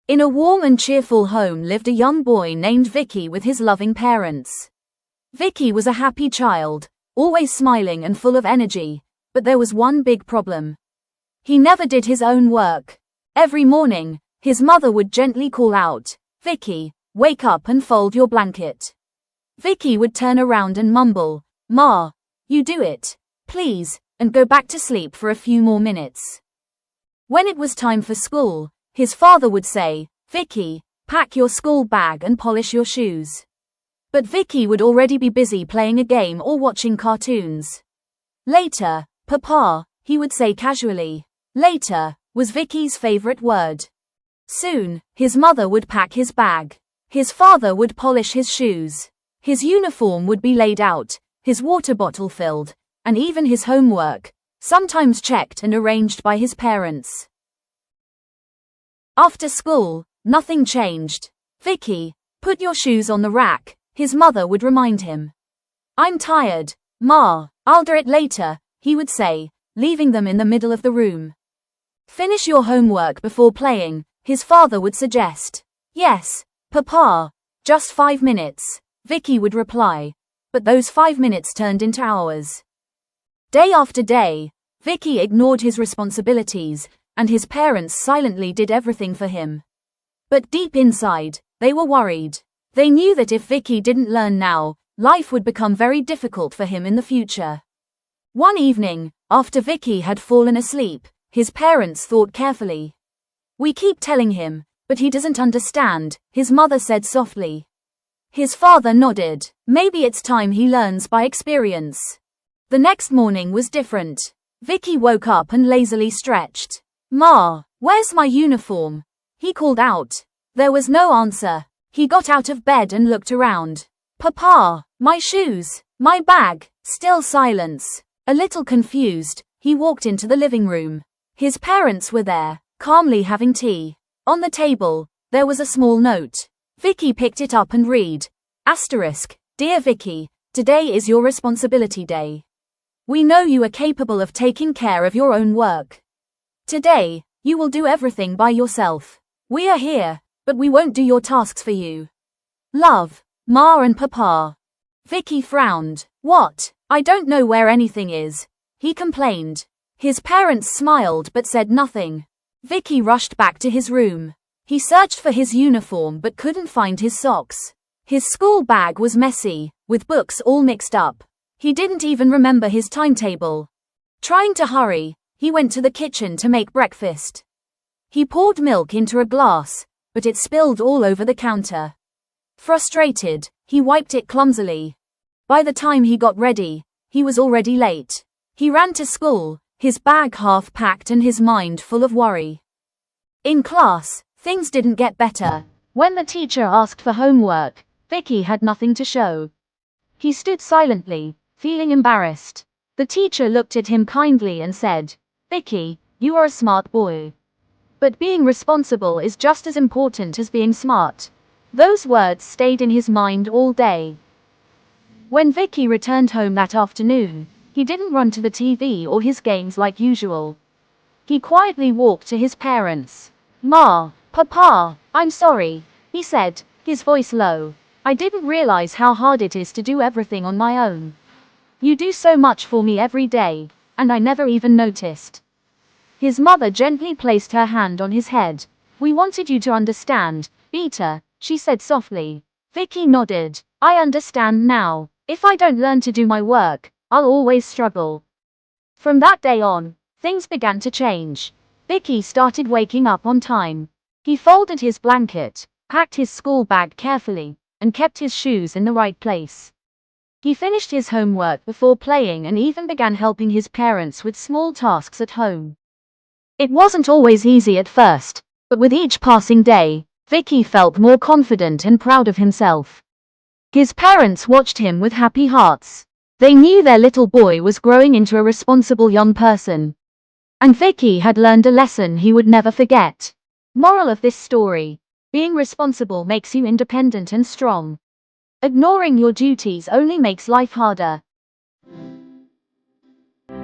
In a warm and cheerful home lived a young boy named Vicky with his loving parents. Vicky was a happy child, always smiling and full of energy, but there was one big problem. He never did his own work. Every morning, his mother would gently call out, "Vicky, wake up and fold your blanket." Vicky would turn around and mumble, "Ma, you do it, please," and go back to sleep for a few more minutes. When it was time for school, his father would say, "Vicky, pack your school bag and polish your shoes." But Vicky would already be busy playing a game or watching cartoons. Later, Papa, he would say casually. Later was Vicky's favorite word. Soon, his mother would pack his bag. His father would polish his shoes. His uniform would be laid out, his water bottle filled, and even his homework, sometimes checked and arranged by his parents. After school, nothing changed. "Vicky, put your shoes on the rack," his mother would remind him. "I'm tired, Ma, I'll do it later," he would say, leaving them in the middle of the room. "Finish your homework before playing," his father would suggest. "Yes, Papa, just 5 minutes," Vicky would reply, but those 5 minutes turned into hours. Day after day, Vicky ignored his responsibilities, and his parents silently did everything for him. But deep inside, they were worried. They knew that if Vicky didn't learn now, life would become very difficult for him in the future. One evening, after Vicky had fallen asleep, his parents thought carefully. "We keep telling him, but he doesn't understand," his mother said softly. His father nodded. "Maybe it's time he learns by experience." The next morning was different. Vicky woke up and lazily stretched. "Ma, where's my uniform?" he called out. There was no answer. He got out of bed and looked around. "Papa, my shoes, my bag," still silence. A little confused, he walked into the living room. His parents were there, calmly having tea. On the table, there was a small note. Vicky picked it up and read. "Dear Vicky, today is your responsibility day. We know you are capable of taking care of your own work. Today, you will do everything by yourself. We are here, but we won't do your tasks for you. Love, Ma and Papa." Vicky frowned. "What? I don't know where anything is," he complained. His parents smiled but said nothing. Vicky rushed back to his room. He searched for his uniform but couldn't find his socks. His school bag was messy, with books all mixed up. He didn't even remember his timetable. Trying to hurry, he went to the kitchen to make breakfast. He poured milk into a glass, but it spilled all over the counter. Frustrated, he wiped it clumsily. By the time he got ready, he was already late. He ran to school, his bag half packed and his mind full of worry. In class, things didn't get better. When the teacher asked for homework, Vicky had nothing to show. He stood silently, feeling embarrassed. The teacher looked at him kindly and said, "Vicky, you are a smart boy. But being responsible is just as important as being smart." Those words stayed in his mind all day. When Vicky returned home that afternoon, he didn't run to the TV or his games like usual. He quietly walked to his parents. "Ma, Papa, I'm sorry," he said, his voice low. "I didn't realize how hard it is to do everything on my own. You do so much for me every day, and I never even noticed." His mother gently placed her hand on his head. "We wanted you to understand, Peter," she said softly. Vicky nodded. "I understand now. If I don't learn to do my work, I'll always struggle." From that day on, things began to change. Vicky started waking up on time. He folded his blanket, packed his school bag carefully, and kept his shoes in the right place. He finished his homework before playing and even began helping his parents with small tasks at home. It wasn't always easy at first, but with each passing day, Vicky felt more confident and proud of himself. His parents watched him with happy hearts. They knew their little boy was growing into a responsible young person. And Vicky had learned a lesson he would never forget. Moral of this story: being responsible makes you independent and strong. Ignoring your duties only makes life harder.